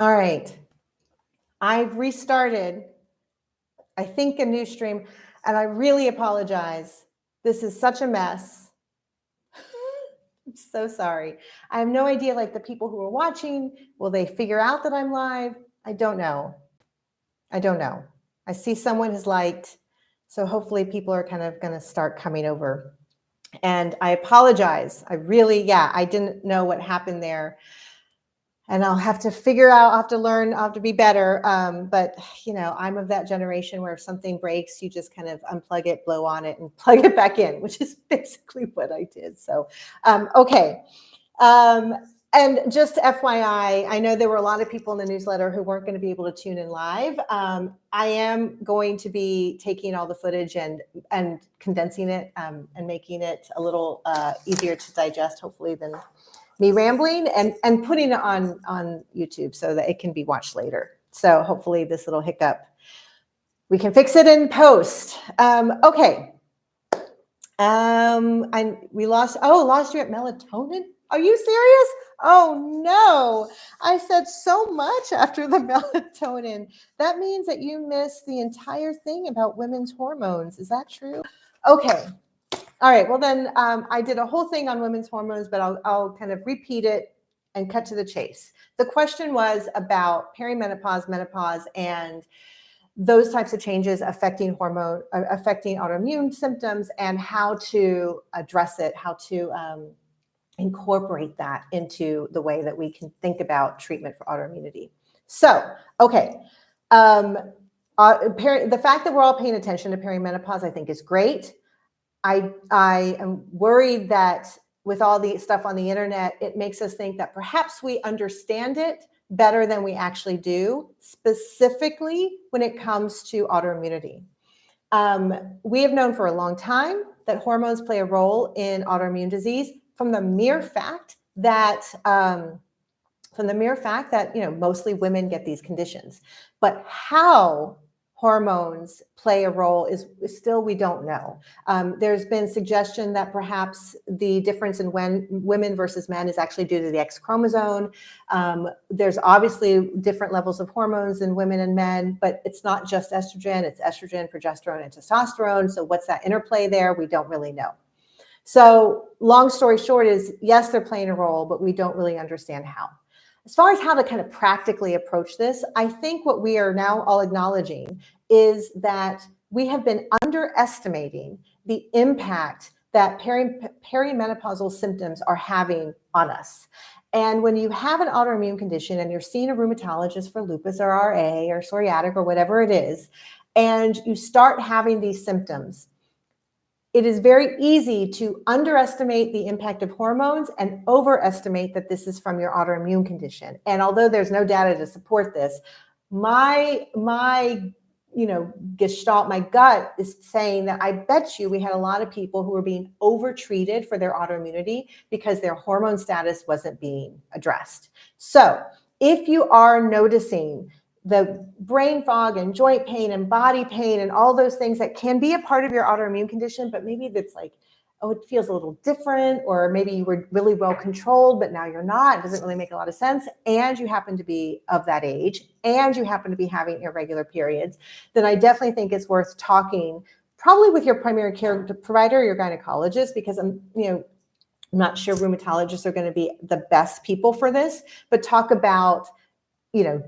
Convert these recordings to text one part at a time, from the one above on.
All right. I've restarted, I think, a new stream, and I really apologize. This is such a mess. I'm so sorry. I have no idea, like, the people who are watching, will they figure out that I'm live? I don't know. I don't know. I see someone has liked, so hopefully people are kind of going to start coming over. And I apologize. I really, I didn't know what happened there. And I'll have to figure out, I'll have to learn, I'll have to be better. But, you know, I'm of that generation where if something breaks, you just kind of unplug it, blow on it, and plug it back in, which is basically what I did. So, okay. And just FYI, I know there were a lot of people in the newsletter who weren't going to be able to tune in live. I am going to be taking all the footage and condensing it and making it a little easier to digest, hopefully, than me rambling, and putting it on YouTube so that it can be watched later. So hopefully this little hiccup, we can fix it in post. Okay. We lost you at melatonin? Are you serious? Oh no, I said so much after the melatonin. That means that you missed the entire thing about women's hormones. Is that true? Okay. All right, well then I did a whole thing on women's hormones, but I'll kind of repeat it and cut to the chase. The question was about perimenopause, menopause, and those types of changes affecting autoimmune symptoms, and how to address it, how to incorporate that into the way that we can think about treatment for autoimmunity. So, okay. The fact that we're all paying attention to perimenopause, I think, is great. I am worried that with all the stuff on the internet, it makes us think that perhaps we understand it better than we actually do, specifically when it comes to autoimmunity. We have known for a long time that hormones play a role in autoimmune disease from the mere fact that mostly women get these conditions. But how hormones play a role is still, we don't know. There's been suggestion that perhaps the difference in when women versus men is actually due to the X chromosome. There's obviously different levels of hormones in women and men, but it's not just estrogen, it's estrogen, progesterone, and testosterone. So what's that interplay there? We don't really know. So long story short is, yes, they're playing a role, but we don't really understand how. As far as how to kind of practically approach this, I think what we are now all acknowledging is that we have been underestimating the impact that perimenopausal symptoms are having on us. And when you have an autoimmune condition and you're seeing a rheumatologist for lupus or RA or psoriatic or whatever it is, and you start having these symptoms, it is very easy to underestimate the impact of hormones and overestimate that this is from your autoimmune condition. And although there's no data to support this, my gestalt, my gut is saying that I bet you we had a lot of people who were being overtreated for their autoimmunity because their hormone status wasn't being addressed. So if you are noticing the brain fog and joint pain and body pain and all those things that can be a part of your autoimmune condition, but maybe it's like, oh, it feels a little different, or maybe you were really well controlled, but now you're not, it doesn't really make a lot of sense, and you happen to be of that age, and you happen to be having irregular periods, then I definitely think it's worth talking probably with your primary care provider, your gynecologist, because I'm not sure rheumatologists are going to be the best people for this, but talk about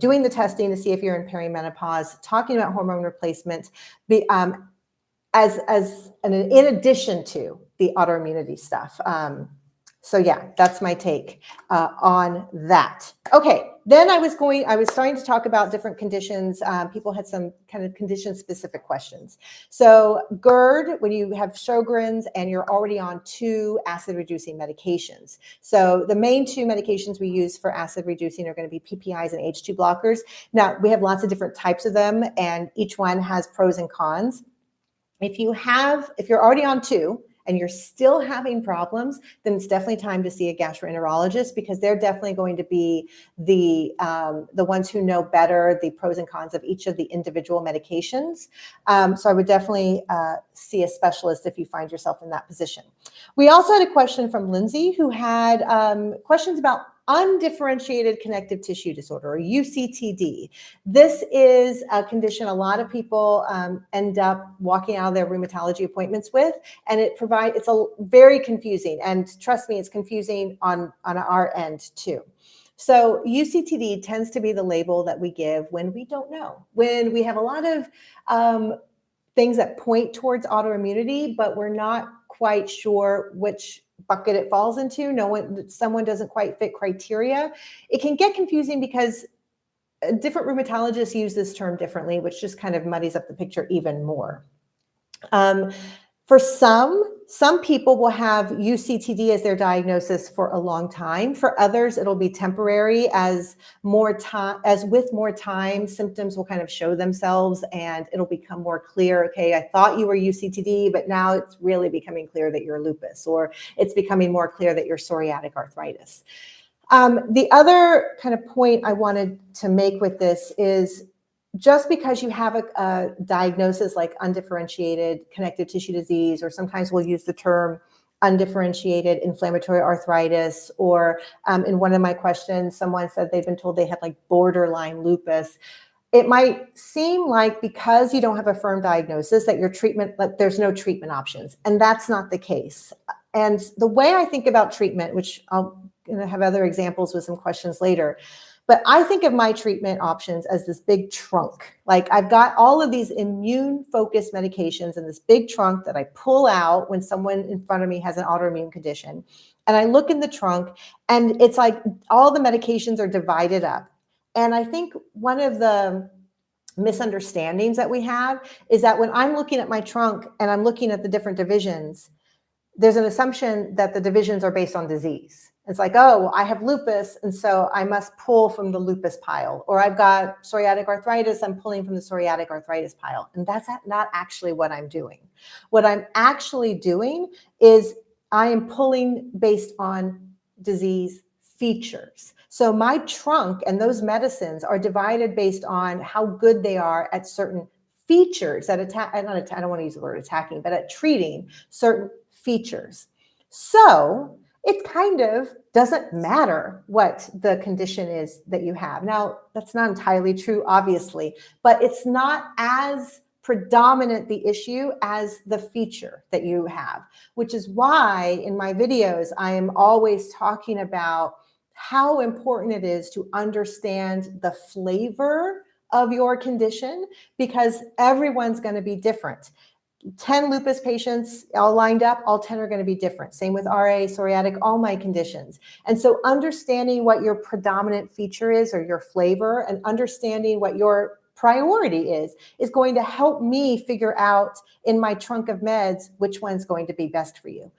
doing the testing to see if you're in perimenopause, talking about hormone replacement, in addition to the autoimmunity stuff. So yeah, that's my take on that. Okay, then I was starting to talk about different conditions. People had some kind of condition-specific questions. So GERD, when you have Sjogren's and you're already on 2 acid-reducing medications. So the main 2 medications we use for acid-reducing are going to be PPIs and H2 blockers. Now, we have lots of different types of them, and each one has pros and cons. If you're already on 2, and you're still having problems, then it's definitely time to see a gastroenterologist, because they're definitely going to be the ones who know better the pros and cons of each of the individual medications. So I would definitely see a specialist if you find yourself in that position. We also had a question from Lindsay, who had questions about undifferentiated connective tissue disorder, or UCTD. This is a condition a lot of people end up walking out of their rheumatology appointments with, and it's a very confusing, and trust me, it's confusing on our end too. So UCTD tends to be the label that we give when we don't know, when we have a lot of things that point towards autoimmunity, but we're not quite sure which bucket it falls into. Someone doesn't quite fit criteria. It can get confusing because different rheumatologists use this term differently, which just kind of muddies up the picture even more. For some people will have UCTD as their diagnosis for a long time. For others, it'll be temporary. As with more time, symptoms will kind of show themselves and it'll become more clear. Okay, I thought you were UCTD, but now it's really becoming clear that you're lupus, or it's becoming more clear that you're psoriatic arthritis. The other kind of point I wanted to make with this is, just because you have a diagnosis like undifferentiated connective tissue disease, or sometimes we'll use the term undifferentiated inflammatory arthritis, or in one of my questions, someone said they've been told they had like borderline lupus. It might seem like because you don't have a firm diagnosis that there's no treatment options, and that's not the case. And the way I think about treatment, which I'll have other examples with some questions later, but I think of my treatment options as this big trunk. Like, I've got all of these immune-focused medications in this big trunk that I pull out when someone in front of me has an autoimmune condition. And I look in the trunk, and it's like all the medications are divided up. And I think one of the misunderstandings that we have is that when I'm looking at my trunk and I'm looking at the different divisions, there's an assumption that the divisions are based on disease. It's like, oh, I have lupus, and so I must pull from the lupus pile. Or I've got psoriatic arthritis, I'm pulling from the psoriatic arthritis pile. And that's not actually what I'm doing. What I'm actually doing is I am pulling based on disease features. So my trunk and those medicines are divided based on how good they are at certain features that I don't want to use the word attacking, but at treating certain features. So it kind of doesn't matter what the condition is that you have. Now, that's not entirely true, obviously, but it's not as predominant the issue as the feature that you have, which is why in my videos, I am always talking about how important it is to understand the flavor of your condition, because everyone's going to be different. 10 lupus patients all lined up, all 10 are going to be different. Same with RA, psoriatic, all my conditions. And so understanding what your predominant feature is, or your flavor, and understanding what your priority is going to help me figure out in my trunk of meds which one's going to be best for you.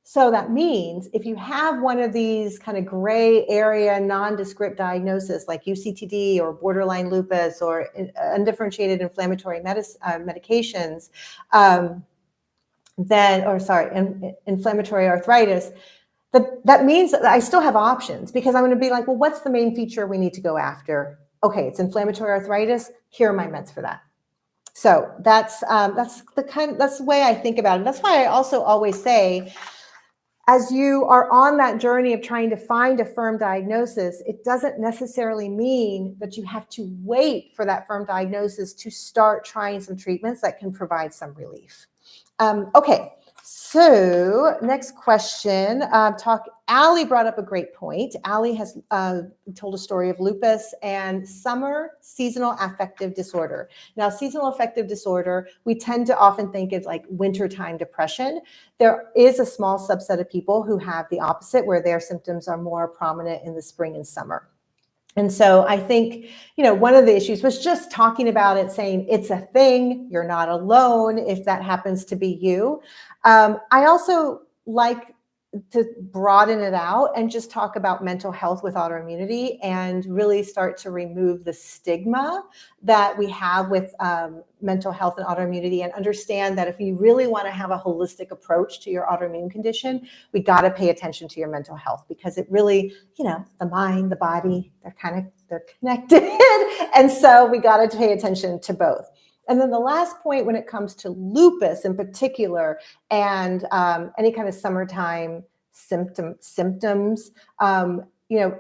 So that means if you have one of these kind of gray area nondescript diagnosis like UCTD or borderline lupus or undifferentiated inflammatory medications, inflammatory arthritis, that means that I still have options, because I'm going to be like, well, what's the main feature we need to go after? Okay, it's inflammatory arthritis. Here are my meds for that. So that's the way I think about it. That's why I also always say, as you are on that journey of trying to find a firm diagnosis, it doesn't necessarily mean that you have to wait for that firm diagnosis to start trying some treatments that can provide some relief. Okay, so next question. Allie brought up a great point. Allie has told a story of lupus and summer seasonal affective disorder. Now, seasonal affective disorder, we tend to often think it's like wintertime depression. There is a small subset of people who have the opposite, where their symptoms are more prominent in the spring and summer. And so I think, one of the issues was just talking about it, saying it's a thing, you're not alone if that happens to be you. I also like to broaden it out and just talk about mental health with autoimmunity, and really start to remove the stigma that we have with mental health and autoimmunity, and understand that if you really want to have a holistic approach to your autoimmune condition, we got to pay attention to your mental health, because it really, the mind, the body, they're connected. And so we got to pay attention to both. And then the last point, when it comes to lupus in particular, and any kind of summertime symptoms,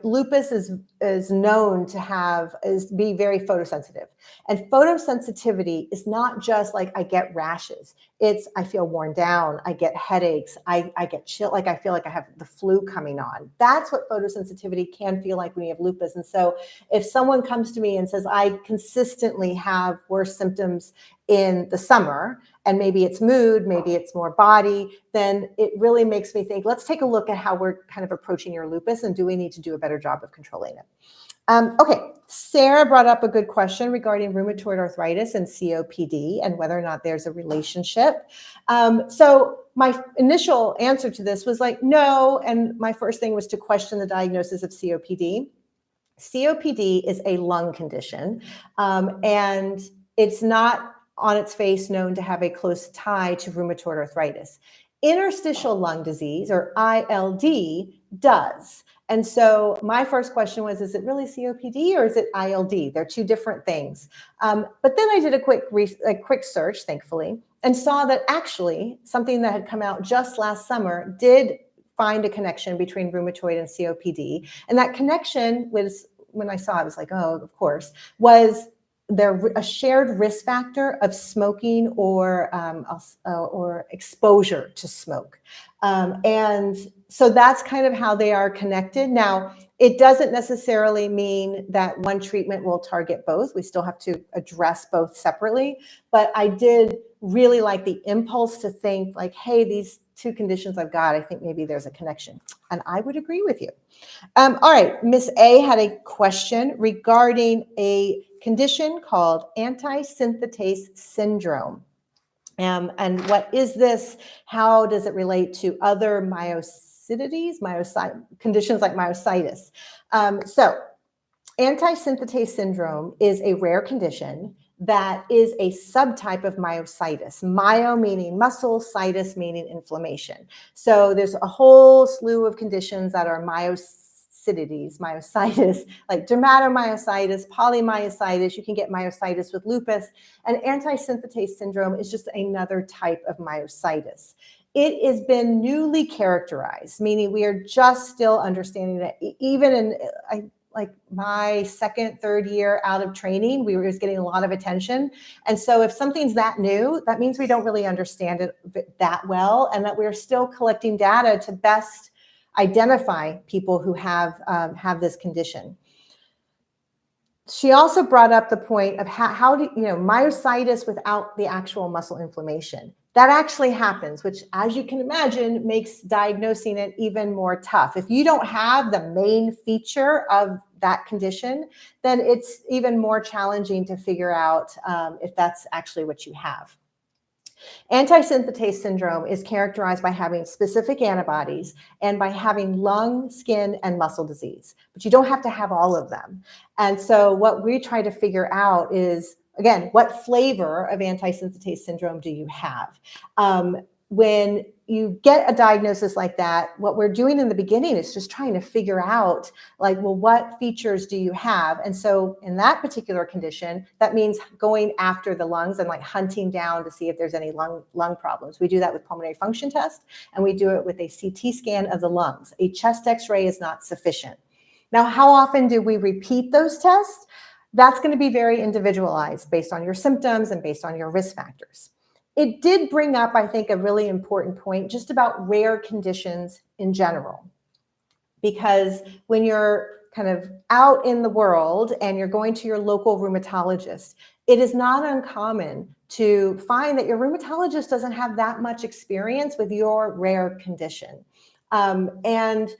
lupus is known to be very photosensitive. And photosensitivity is not just like I get rashes. It's I feel worn down, I get headaches, I get chill, like I feel like I have the flu coming on. That's what photosensitivity can feel like when you have lupus. And so if someone comes to me and says, I consistently have worse symptoms in the summer, and maybe it's mood, maybe it's more body, then it really makes me think, let's take a look at how we're kind of approaching your lupus, and do we need to do a better job of controlling it? Okay, Sarah brought up a good question regarding rheumatoid arthritis and COPD and whether or not there's a relationship. So my initial answer to this was like, no, and my first thing was to question the diagnosis of COPD. COPD is a lung condition, and it's not on its face known to have a close tie to rheumatoid arthritis. Interstitial lung disease, or ILD, does. And so my first question was, is it really COPD or is it ILD? They're two different things. But then I did a quick search, thankfully, and saw that actually something that had come out just last summer did find a connection between rheumatoid and COPD. And that connection was, when I saw it, I was like, oh, of course, was there a shared risk factor of smoking or exposure to smoke. And so that's kind of how they are connected. Now, it doesn't necessarily mean that one treatment will target both. We still have to address both separately. But I did really like the impulse to think like, hey, these two conditions I've got, I think maybe there's a connection. And I would agree with you. All right, Miss A had a question regarding a condition called antisynthetase syndrome. And what is this? How does it relate to other conditions like myositis? So antisynthetase syndrome is a rare condition that is a subtype of myositis. Myo meaning muscle, situs meaning inflammation. So there's a whole slew of conditions that are myositis, like dermatomyositis, polymyositis. You can get myositis with lupus. And antisynthetase syndrome is just another type of myositis. It has been newly characterized, meaning we are just still understanding that. Even in like my second, third year out of training, we were just getting a lot of attention. And so if something's that new, that means we don't really understand it that well, and that we're still collecting data to best identify people who have this condition. She also brought up the point of how do myositis without the actual muscle inflammation. That actually happens, which, as you can imagine, makes diagnosing it even more tough. If you don't have the main feature of that condition, then it's even more challenging to figure out if that's actually what you have. Antisynthetase syndrome is characterized by having specific antibodies and by having lung, skin, and muscle disease. But you don't have to have all of them. And so what we try to figure out is, again, what flavor of antisynthetase syndrome do you have? When you get a diagnosis like that, what we're doing in the beginning is just trying to figure out, like, well, what features do you have? And so in that particular condition, that means going after the lungs and like hunting down to see if there's any lung problems. We do that with pulmonary function test, and we do it with a CT scan of the lungs. A chest X-ray is not sufficient. Now, how often do we repeat those tests? That's going to be very individualized based on your symptoms and based on your risk factors. It did bring up, I think, a really important point just about rare conditions in general. Because when you're kind of out in the world and you're going to your local rheumatologist, it is not uncommon to find that your rheumatologist doesn't have that much experience with your rare condition. And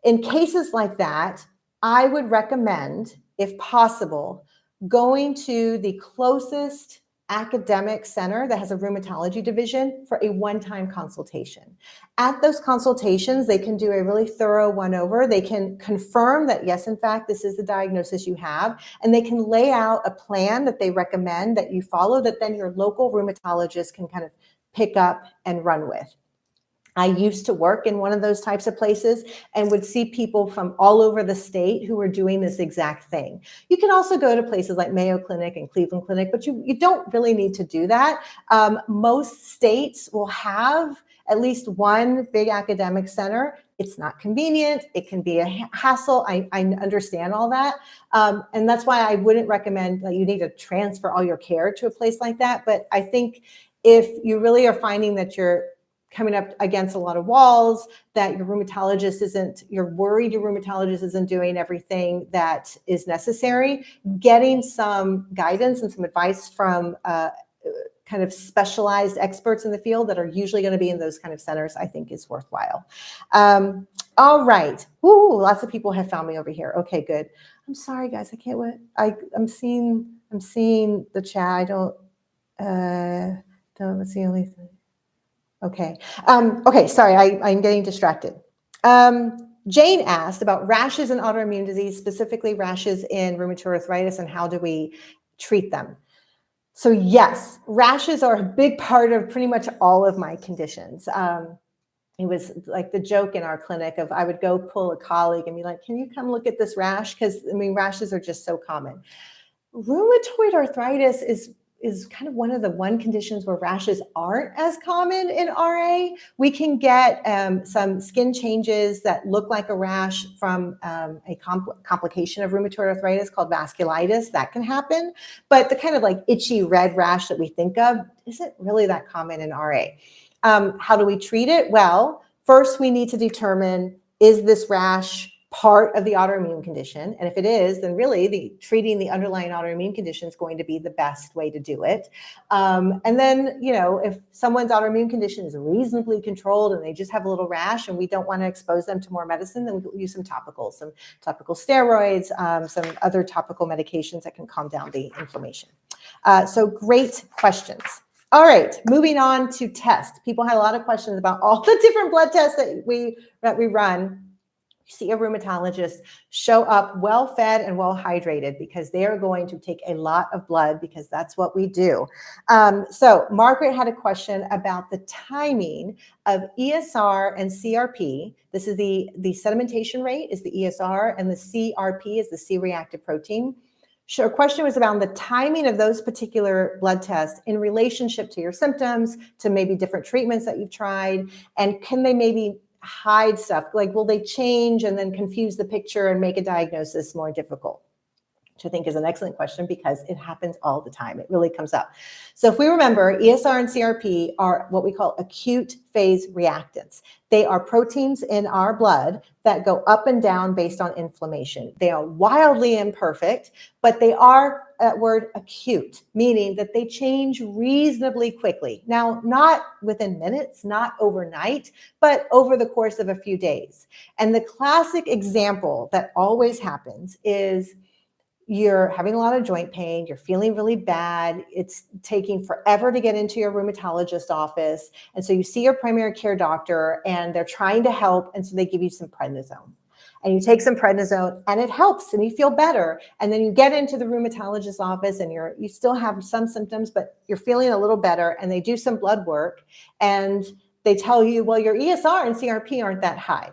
in cases like that, I would recommend, if possible, going to the closest academic center that has a rheumatology division for a one-time consultation. At those consultations, they can do a really thorough one-over. They can confirm that, yes, in fact, this is the diagnosis you have, and they can lay out a plan that they recommend that you follow that then your local rheumatologist can kind of pick up and run with. I used to work in one of those types of places and would see people from all over the state who were doing this exact thing. You can also go to places like Mayo Clinic and Cleveland Clinic, but you don't really need to do that. Most states will have at least one big academic center. It's not convenient. It can be a hassle. I understand all that. And that's why I wouldn't recommend that you need to transfer all your care to a place like that. But I think if you really are finding that you're coming up against a lot of walls, that your rheumatologist isn't, you're worried your rheumatologist isn't doing everything that is necessary, getting some guidance and some advice from kind of specialized experts in the field that are usually going to be in those kind of centers, I think is worthwhile. All right. Ooh, lots of people have found me over here. Okay, good. I'm sorry, guys. I can't wait. I'm seeing the chat. I don't see the only thing. Okay. Okay, sorry, I'm getting distracted. Jane asked about rashes in autoimmune disease, specifically rashes in rheumatoid arthritis, and how do we treat them? So yes, rashes are a big part of pretty much all of my conditions. It was like the joke in our clinic of I would go pull a colleague and be like, can you come look at this rash? Because I mean, rashes are just so common. Rheumatoid arthritis is kind of one of the conditions where rashes aren't as common in RA. We can get some skin changes that look like a rash from a complication of rheumatoid arthritis called vasculitis. That can happen. But the kind of like itchy red rash that we think of isn't really that common in RA. How do we treat it? Well, first we need to determine, is this rash part of the autoimmune condition? And if it is, then really treating the underlying autoimmune condition is going to be the best way to do it. And then, you know, if someone's autoimmune condition is reasonably controlled and they just have a little rash and we don't want to expose them to more medicine, then we'll use some topical steroids, some other topical medications that can calm down the inflammation. So great questions. All right, moving on to tests. People had a lot of questions about all the different blood tests that we run. See a rheumatologist, show up well-fed and well-hydrated because they are going to take a lot of blood because that's what we do. So Margaret had a question about the timing of ESR and CRP. This is the sedimentation rate is the ESR and the CRP is the C-reactive protein. Her question was about the timing of those particular blood tests in relationship to your symptoms, to maybe different treatments that you've tried, and can they maybe hide stuff? Like, will they change and then confuse the picture and make a diagnosis more difficult? Which I think is an excellent question because it happens all the time. It really comes up. So if we remember, ESR and CRP are what we call acute phase reactants. They are proteins in our blood that go up and down based on inflammation. They are wildly imperfect, but they are, that word, acute, meaning that they change reasonably quickly. Now, not within minutes, not overnight, but over the course of a few days. And the classic example that always happens is you're having a lot of joint pain, you're feeling really bad, it's taking forever to get into your rheumatologist office, and so you see your primary care doctor and they're trying to help, and so they give you some prednisone. And you take some prednisone and it helps and you feel better, and then you get into the rheumatologist's office and you still have some symptoms, but you're feeling a little better, and they do some blood work and they tell you, well, your ESR and CRP aren't that high.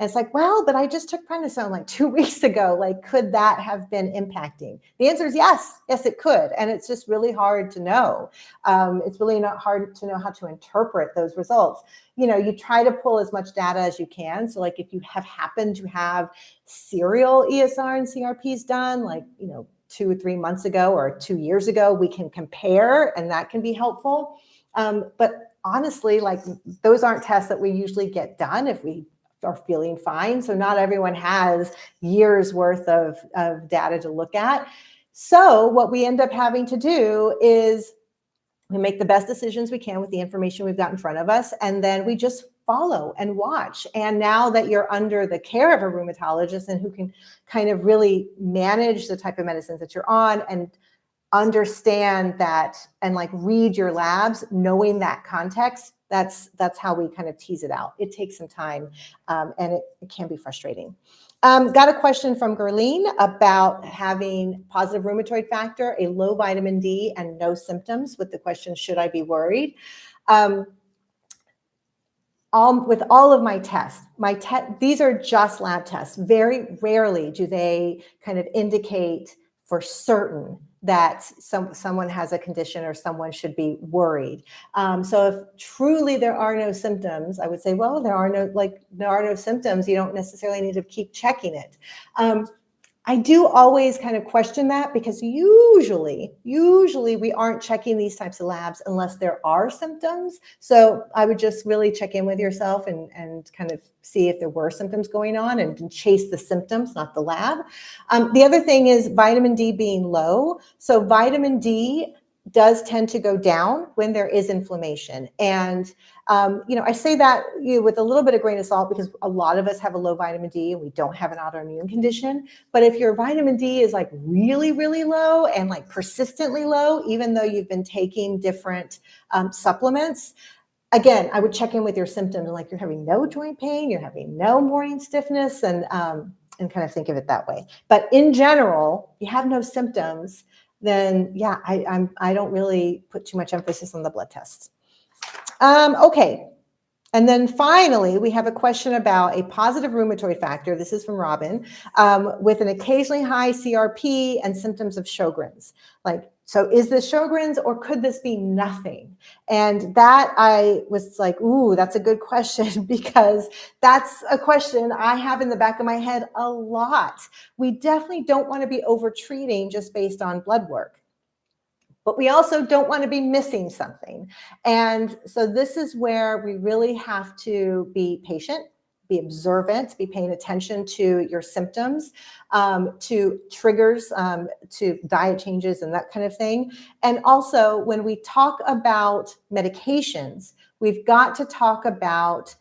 And it's like, well, but I just took prednisone like 2 weeks ago. Like, could that have been impacting? The answer is yes. Yes, it could. And it's just really hard to know. It's really not hard to know how to interpret those results. You know, you try to pull as much data as you can. So like if you have happened to have serial ESR and CRPs done, like, you know, 2 or 3 months ago or 2 years ago, we can compare and that can be helpful. But honestly, like those aren't tests that we usually get done if we are feeling fine. So not everyone has years worth of data to look at. So what we end up having to do is we make the best decisions we can with the information we've got in front of us, and then we just follow and watch. And now that you're under the care of a rheumatologist and who can kind of really manage the type of medicines that you're on and understand that and like read your labs, knowing that context, that's how we kind of tease it out. It takes some time and it can be frustrating. Got a question from Gerline about having positive rheumatoid factor, a low vitamin D and no symptoms, with the question, should I be worried? With all of my tests, these are just lab tests. Very rarely do they kind of indicate for certain that someone has a condition or someone should be worried. So if truly there are no symptoms, I would say, well, there are no symptoms. You don't necessarily need to keep checking it. I do always kind of question that, because usually we aren't checking these types of labs unless there are symptoms. So I would just really check in with yourself and kind of see if there were symptoms going on and chase the symptoms, not the lab. The other thing is vitamin D being low. So vitamin D does tend to go down when there is inflammation. And I say that with a little bit of grain of salt, because a lot of us have a low vitamin D and we don't have an autoimmune condition. But if your vitamin D is like really, really low and like persistently low, even though you've been taking different supplements, again, I would check in with your symptoms, like you're having no joint pain, you're having no morning stiffness, and kind of think of it that way. But in general, you have no symptoms, then yeah, I don't really put too much emphasis on the blood tests. Okay. And then finally, we have a question about a positive rheumatoid factor. This is from Robin, with an occasionally high CRP and symptoms of Sjogren's. So is this Sjogren's, or could this be nothing? And that, I was like, ooh, that's a good question, because that's a question I have in the back of my head a lot. We definitely don't want to be over-treating just based on blood work. But we also don't want to be missing something. And so this is where we really have to be patient, be observant, be paying attention to your symptoms, to triggers, to diet changes and that kind of thing. And also, when we talk about medications, we've got to talk about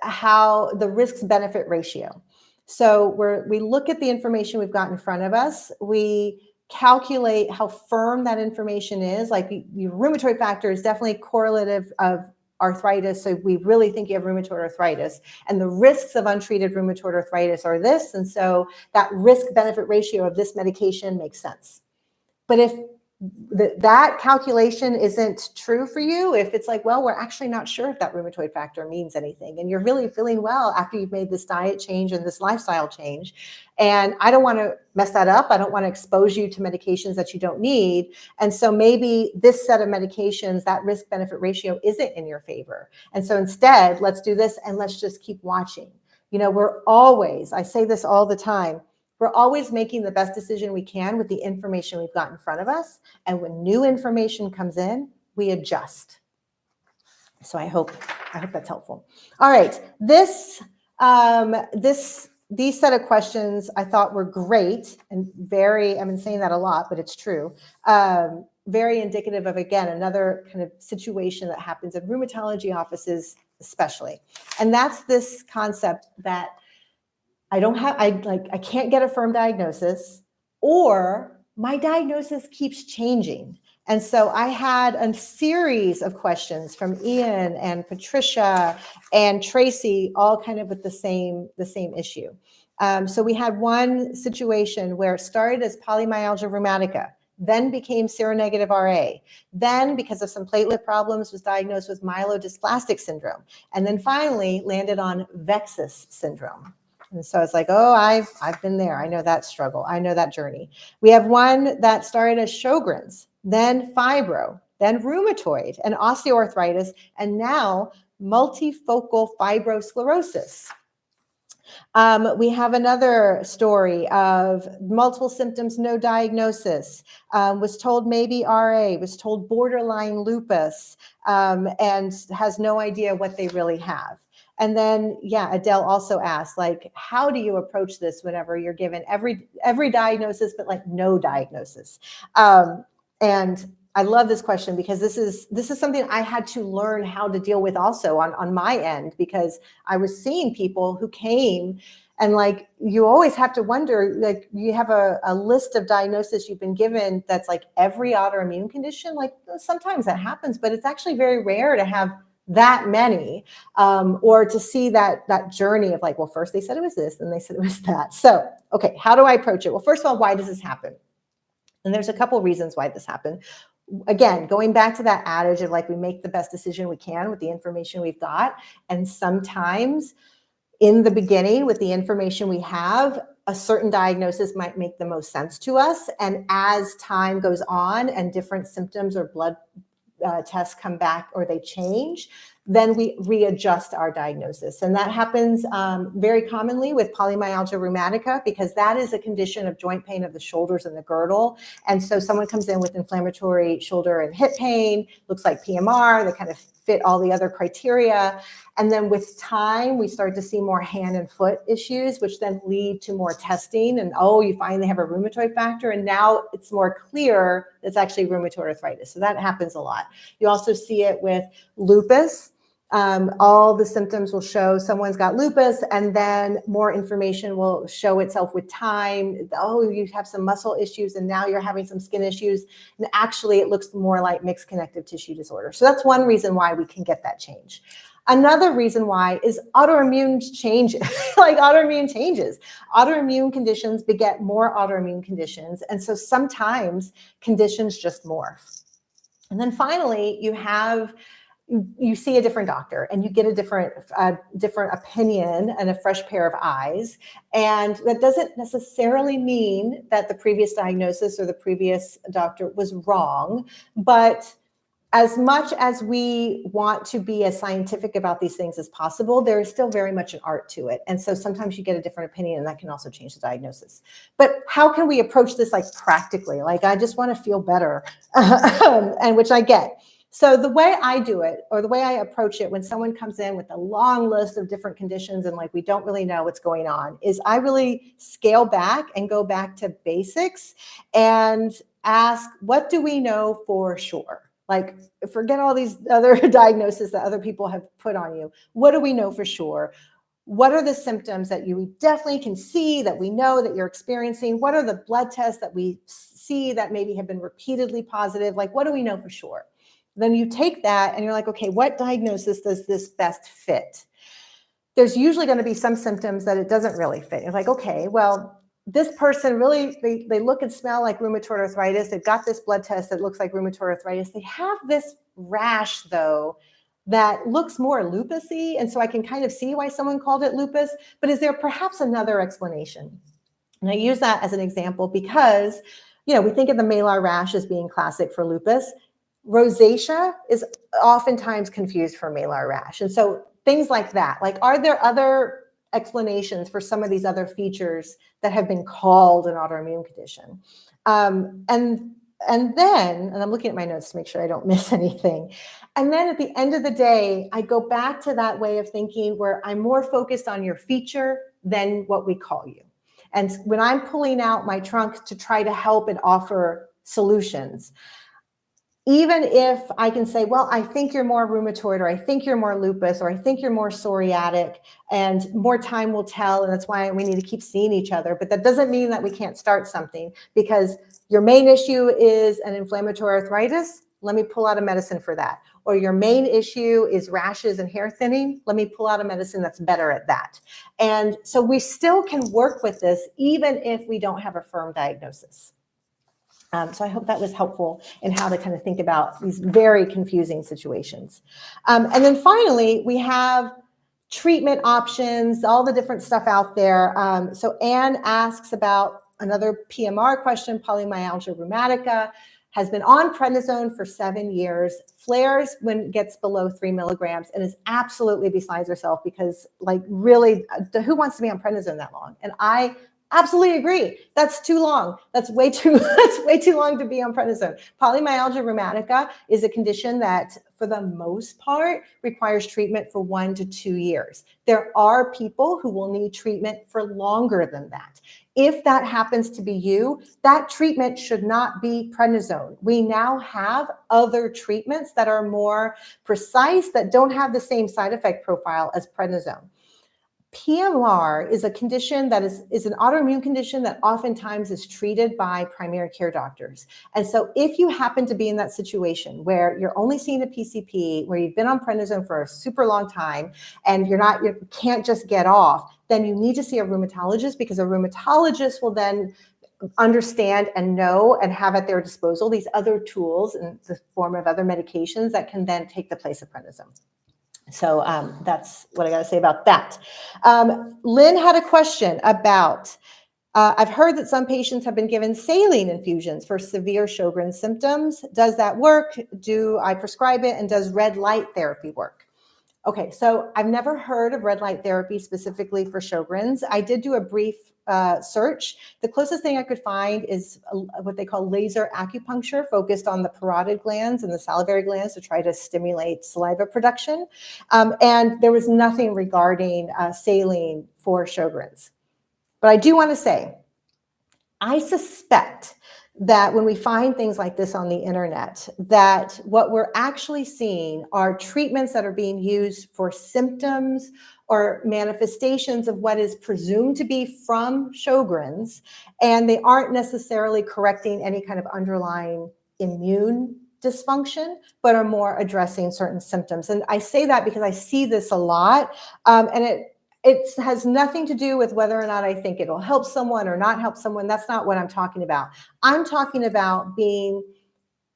how the risk-benefit ratio. So we look at the information we've got in front of us, we calculate how firm that information is. Like your rheumatoid factor is definitely correlative of arthritis. So we really think you have rheumatoid arthritis, and the risks of untreated rheumatoid arthritis are this. And so that risk-benefit ratio of this medication makes sense. But if that calculation isn't true for you, if it's like, well, we're actually not sure if that rheumatoid factor means anything, and you're really feeling well after you've made this diet change and this lifestyle change, and I don't want to mess that up. I don't want to expose you to medications that you don't need. And so maybe this set of medications, that risk-benefit ratio isn't in your favor. And so instead, let's do this, and let's just keep watching. We're always, I say this all the time, we're always making the best decision we can with the information we've got in front of us. And when new information comes in, we adjust. So I hope that's helpful. All right, these set of questions I thought were great and very, I've been saying that a lot, but it's true. Very indicative of, again, another kind of situation that happens in rheumatology offices especially. And that's this concept that I can't get a firm diagnosis, or my diagnosis keeps changing. And so I had a series of questions from Ian and Patricia and Tracy, all kind of with the same issue. So we had one situation where it started as polymyalgia rheumatica, then became seronegative RA, then because of some platelet problems was diagnosed with myelodysplastic syndrome, and then finally landed on VEXAS syndrome. And so it's like, oh, I've been there. I know that struggle. I know that journey. We have one that started as Sjogren's, then fibro, then rheumatoid and osteoarthritis, and now multifocal fibrosclerosis. We have another story of multiple symptoms, no diagnosis, was told maybe RA, was told borderline lupus, and has no idea what they really have. And then, yeah, Adele also asked, like, how do you approach this whenever you're given every diagnosis, but like no diagnosis? And I love this question, because this is something I had to learn how to deal with also on my end, because I was seeing people who came, and like, you always have to wonder, like, you have a list of diagnoses you've been given that's like every autoimmune condition. Like, sometimes that happens, but it's actually very rare to have that many, or to see that journey of like, well, first they said it was this, and they said it was that. So, okay, how do I approach it? Well, first of all, why does this happen? And there's a couple reasons why this happened. Again, going back to that adage of like, we make the best decision we can with the information we've got. And sometimes in the beginning, with the information we have, a certain diagnosis might make the most sense to us. And as time goes on and different symptoms or blood tests come back or they change, then we readjust our diagnosis. And that happens very commonly with polymyalgia rheumatica, because that is a condition of joint pain of the shoulders and the girdle. And so someone comes in with inflammatory shoulder and hip pain, looks like PMR, they kind of fit all the other criteria. And then with time, we start to see more hand and foot issues, which then lead to more testing. And you finally have a rheumatoid factor. And now it's more clear it's actually rheumatoid arthritis. So that happens a lot. You also see it with lupus. All the symptoms will show someone's got lupus, and then more information will show itself with time. You have some muscle issues, and now you're having some skin issues. And actually, it looks more like mixed connective tissue disorder. So that's one reason why we can get that change. Another reason why is autoimmune changes, like autoimmune changes. Autoimmune conditions beget more autoimmune conditions. And so sometimes conditions just morph. And then finally, you see a different doctor and you get a different opinion and a fresh pair of eyes. And that doesn't necessarily mean that the previous diagnosis or the previous doctor was wrong, but as much as we want to be as scientific about these things as possible, there is still very much an art to it. And so sometimes you get a different opinion, and that can also change the diagnosis. But how can we approach this like practically? Like, I just want to feel better, and which I get. So the way I do it, or the way I approach it when someone comes in with a long list of different conditions and like we don't really know what's going on, is I really scale back and go back to basics and ask, what do we know for sure? Like, forget all these other diagnoses that other people have put on you. What do we know for sure? What are the symptoms that you definitely can see, that we know that you're experiencing? What are the blood tests that we see that maybe have been repeatedly positive? Like, what do we know for sure? Then you take that and you're like, okay, what diagnosis does this best fit? There's usually going to be some symptoms that it doesn't really fit. You're like, okay, well, this person really, they look and smell like rheumatoid arthritis. They've got this blood test that looks like rheumatoid arthritis. They have this rash, though, that looks more lupusy. And so I can kind of see why someone called it lupus. But is there perhaps another explanation? And I use that as an example because, we think of the malar rash as being classic for lupus. Rosacea is oftentimes confused for malar rash. And so things like that, like, are there other explanations for some of these other features that have been called an autoimmune condition? And then I'm looking at my notes to make sure I don't miss anything. And then at the end of the day, I go back to that way of thinking where I'm more focused on your feature than what we call you. And when I'm pulling out my trunk to try to help and offer solutions, even if I can say, well, I think you're more rheumatoid, or I think you're more lupus, or I think you're more psoriatic, and more time will tell, and that's why we need to keep seeing each other. But that doesn't mean that we can't start something, because your main issue is an inflammatory arthritis. Let me pull out a medicine for that. Or your main issue is rashes and hair thinning. Let me pull out a medicine that's better at that. And so we still can work with this even if we don't have a firm diagnosis. So I hope that was helpful in how to kind of think about these very confusing situations. And then finally, we have treatment options, all the different stuff out there. So Anne asks about another PMR question, polymyalgia rheumatica, has been on prednisone for 7 years, flares when it gets below 3 milligrams, and is absolutely besides herself because, like, really, who wants to be on prednisone that long? And I absolutely agree. That's too long. That's way too long to be on prednisone. Polymyalgia rheumatica is a condition that, for the most part, requires treatment for 1 to 2 years. There are people who will need treatment for longer than that. If that happens to be you, that treatment should not be prednisone. We now have other treatments that are more precise, that don't have the same side effect profile as prednisone. PMR is a condition that is an autoimmune condition that oftentimes is treated by primary care doctors. And so if you happen to be in that situation where you're only seeing a PCP, where you've been on prednisone for a super long time, and you can't just get off, then you need to see a rheumatologist, because a rheumatologist will then understand and know and have at their disposal these other tools in the form of other medications that can then take the place of prednisone. So that's what I got to say about that. Lynn had a question about I've heard that some patients have been given saline infusions for severe Sjogren's symptoms. Does that work? Do I prescribe it? And does red light therapy work? Okay, so I've never heard of red light therapy specifically for Sjogren's. I did do a brief search. The closest thing I could find is what they call laser acupuncture, focused on the parotid glands and the salivary glands to try to stimulate saliva production. And there was nothing regarding saline for Sjogren's. But I do want to say, I suspect that when we find things like this on the internet, that what we're actually seeing are treatments that are being used for symptoms or manifestations of what is presumed to be from Sjogren's, and they aren't necessarily correcting any kind of underlying immune dysfunction, but are more addressing certain symptoms. And I say that because I see this a lot, and it has nothing to do with whether or not I think it'll help someone or not help someone. That's not what I'm talking about. I'm talking about being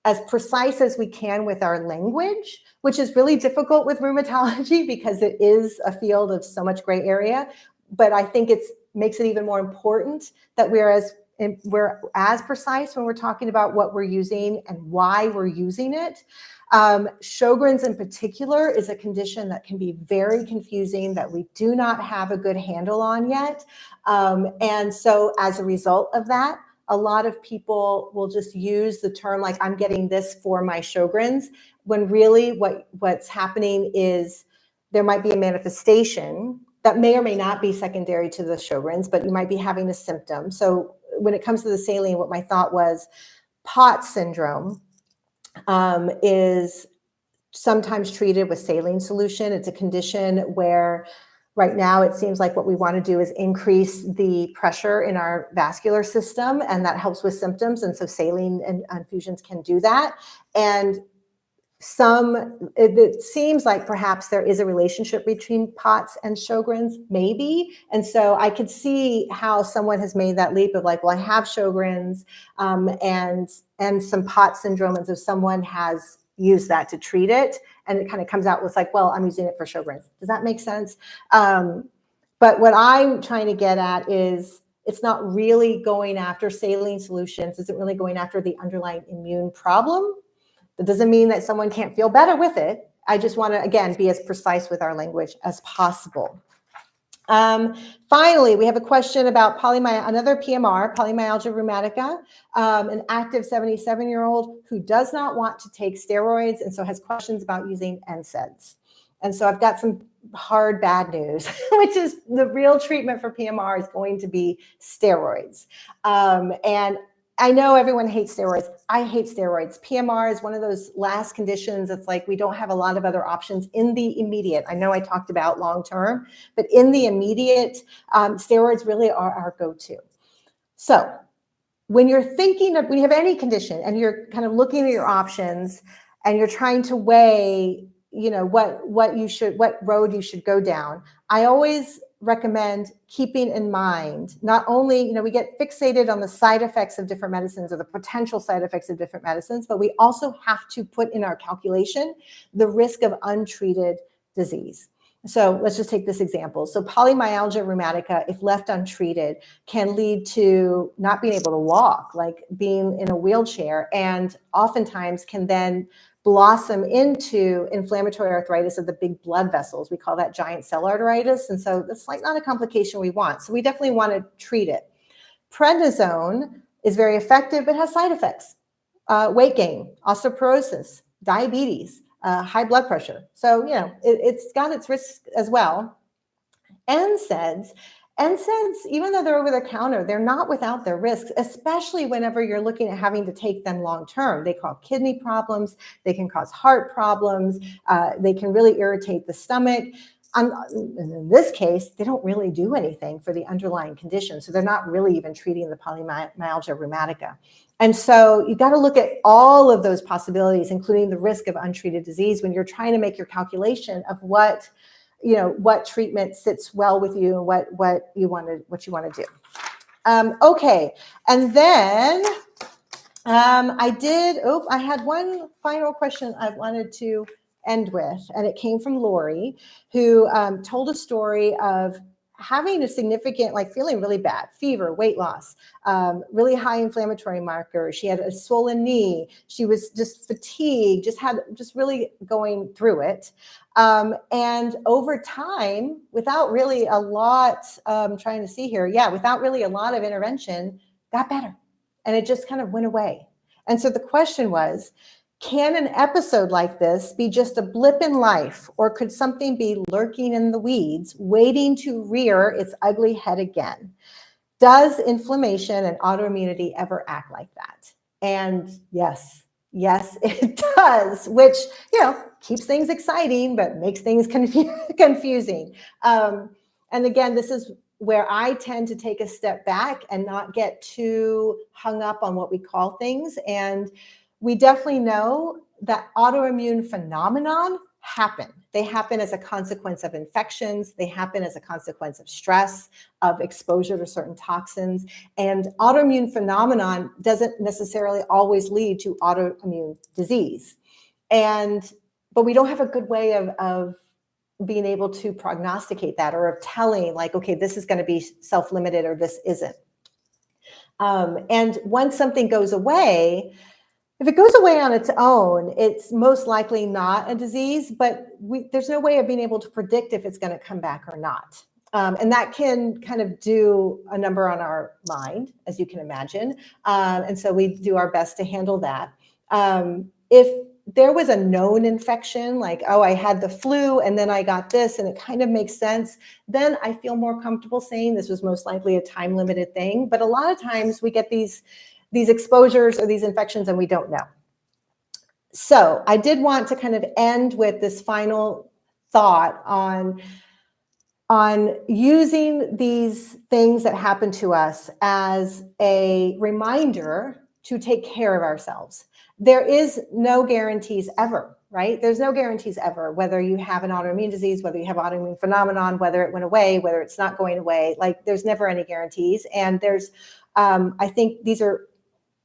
as precise as we can with our language, which is really difficult with rheumatology because it is a field of so much gray area. But I think it makes it even more important that we're as precise when we're talking about what we're using and why we're using it. Sjogren's in particular is a condition that can be very confusing, that we do not have a good handle on yet. And so as a result of that, a lot of people will just use the term like, I'm getting this for my Sjogren's, when really what's happening is there might be a manifestation that may or may not be secondary to the Sjogren's, but you might be having a symptom. So when it comes to the saline, what my thought was, POTS syndrome is sometimes treated with saline solution. It's a condition where right now it seems like what we want to do is increase the pressure in our vascular system, and that helps with symptoms. And so saline infusions can do that. And it seems like perhaps there is a relationship between POTS and Sjogren's, maybe. And so I could see how someone has made that leap of like, well, I have Sjogren's and some POTS syndrome, and so someone has used that to treat it, and it kind of comes out with like, well, I'm using it for Sjogren's. Does that make sense? But what I'm trying to get at is, it's not really going after saline solutions. It's really going after the underlying immune problem. That doesn't mean that someone can't feel better with it. I just want to, again, be as precise with our language as possible. Finally, we have a question about another PMR, polymyalgia rheumatica, an active 77-year-old who does not want to take steroids and so has questions about using NSAIDs. And so I've got some hard bad news, which is the real treatment for PMR is going to be steroids. And I know everyone hates steroids. I hate steroids. PMR is one of those last conditions. It's like we don't have a lot of other options in the immediate. I know I talked about long-term, but in the immediate, steroids really are our go-to. So when you're thinking of, when you have any condition and you're kind of looking at your options and you're trying to weigh, you know, what road you should go down, I always recommend keeping in mind, not only, you know, we get fixated on the side effects of different medicines or the potential side effects of different medicines, but we also have to put in our calculation the risk of untreated disease. So let's just take this example. So polymyalgia rheumatica, if left untreated, can lead to not being able to walk, like being in a wheelchair, and oftentimes can then blossom into inflammatory arthritis of the big blood vessels. We call that giant cell arteritis. And so that's like not a complication we want. So we definitely want to treat it. Prednisone is very effective, but has side effects. Weight gain, osteoporosis, diabetes, high blood pressure. So, you know, it's got its risks as well. NSAIDs, even though they're over the counter, they're not without their risks, especially whenever you're looking at having to take them long term. They cause kidney problems, they can cause heart problems, they can really irritate the stomach. In this case, they don't really do anything for the underlying condition, so they're not really even treating the polymyalgia rheumatica. And so you've got to look at all of those possibilities, including the risk of untreated disease, when you're trying to make your calculation of what treatment sits well with you and what you want to do. Okay, and then I had one final question I wanted to end with, and it came from Lori, who told a story of having a significant, like feeling really bad, fever, weight loss, really high inflammatory markers. She had a swollen knee. She was just fatigued, just really going through it. And over time, without really a lot, trying to see here, without really a lot of intervention, got better. And it just kind of went away. And so the question was, can an episode like this be just a blip in life, or could something be lurking in the weeds, waiting to rear its ugly head again? Does inflammation and autoimmunity ever act like that? And yes, it does, which, keeps things exciting, but makes things confusing. And again, this is where I tend to take a step back and not get too hung up on what we call things. And we definitely know that autoimmune phenomenon happen. They happen as a consequence of infections. They happen as a consequence of stress, of exposure to certain toxins. And autoimmune phenomenon doesn't necessarily always lead to autoimmune disease. But we don't have a good way of being able to prognosticate that, or of telling, like, okay, this is going to be self-limited or this isn't. And once something goes away, if it goes away on its own, it's most likely not a disease, but there's no way of being able to predict if it's going to come back or not. And that can kind of do a number on our mind, as you can imagine. And so we do our best to handle that. If there was a known infection, like, oh, I had the flu and then I got this, and it kind of makes sense, then I feel more comfortable saying this was most likely a time-limited thing. But a lot of times we get these exposures or these infections and we don't know. So I did want to kind of end with this final thought on using these things that happen to us as a reminder to take care of ourselves. There is no guarantees ever, right? There's no guarantees ever, whether you have an autoimmune disease, whether you have autoimmune phenomenon, whether it went away, whether it's not going away. Like, there's never any guarantees. And there's, I think these are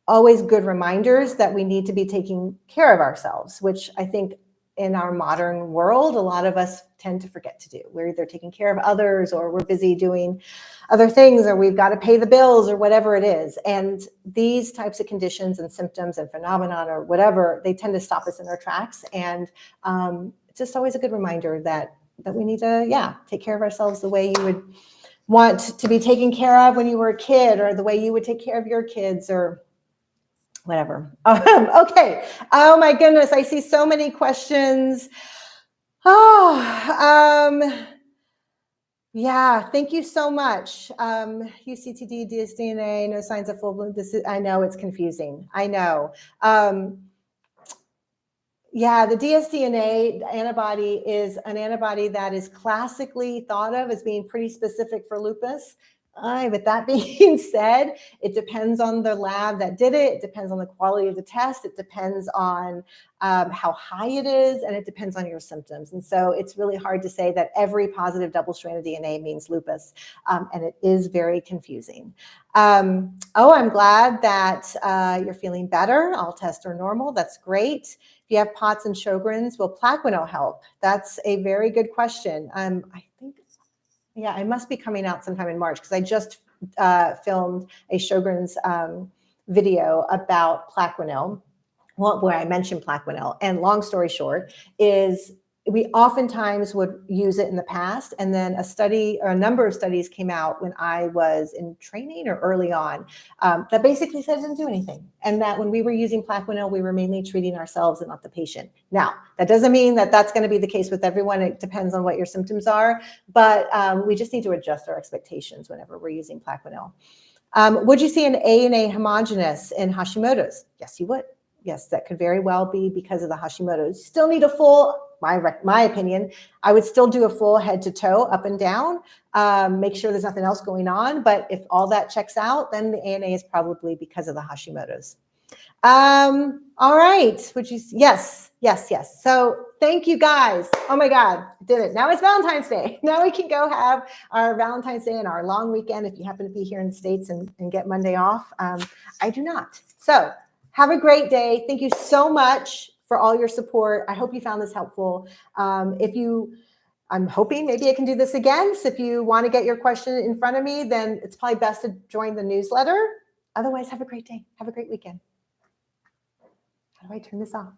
always good reminders that we need to be taking care of ourselves, which I think in our modern world, a lot of us tend to forget to do. We're either taking care of others, or we're busy doing other things, or we've got to pay the bills, or whatever it is. And these types of conditions and symptoms and phenomenon, or whatever, they tend to stop us in our tracks. And it's just always a good reminder that we need to, take care of ourselves the way you would want to be taken care of when you were a kid, or the way you would take care of your kids, or whatever. Okay. Oh my goodness. I see so many questions. Yeah. Thank you so much. UCTD, dsDNA, no signs of full bloom. I know it's confusing. I know. Yeah, the dsDNA antibody is an antibody that is classically thought of as being pretty specific for lupus. With that being said, it depends on the lab that did it. It depends on the quality of the test. It depends on how high it is, and it depends on your symptoms. And so it's really hard to say that every positive double-stranded DNA means lupus, and it is very confusing. I'm glad that you're feeling better. All tests are normal. That's great. If you have POTS and Sjogren's, will Plaquenil help? That's a very good question. I think, I must be coming out sometime in March, because I just filmed a Sjogren's video about Plaquenil, where I mentioned Plaquenil. And long story short is, we oftentimes would use it in the past, and then a number of studies came out when I was in training or early on, that basically said it didn't do anything, and that when we were using Plaquenil, we were mainly treating ourselves and not the patient. Now, that doesn't mean that that's going to be the case with everyone. It depends on what your symptoms are, but we just need to adjust our expectations whenever we're using Plaquenil. Would you see an ANA homogeneous in Hashimoto's? Yes, you would. Yes, that could very well be because of the Hashimoto's. Still need a full, my opinion, I would still do a full head to toe, up and down, make sure there's nothing else going on. But if all that checks out, then the ANA is probably because of the Hashimoto's. All right. Yes. So thank you guys. Oh my God, did it. Now it's Valentine's Day. Now we can go have our Valentine's Day and our long weekend if you happen to be here in the States and get Monday off. I do not. So have a great day. Thank you so much for all your support. I hope you found this helpful. If you I'm hoping maybe I can do this again. So if you want to get your question in front of me, then it's probably best to join the newsletter. Otherwise, have a great day. Have a great weekend. How do I turn this off?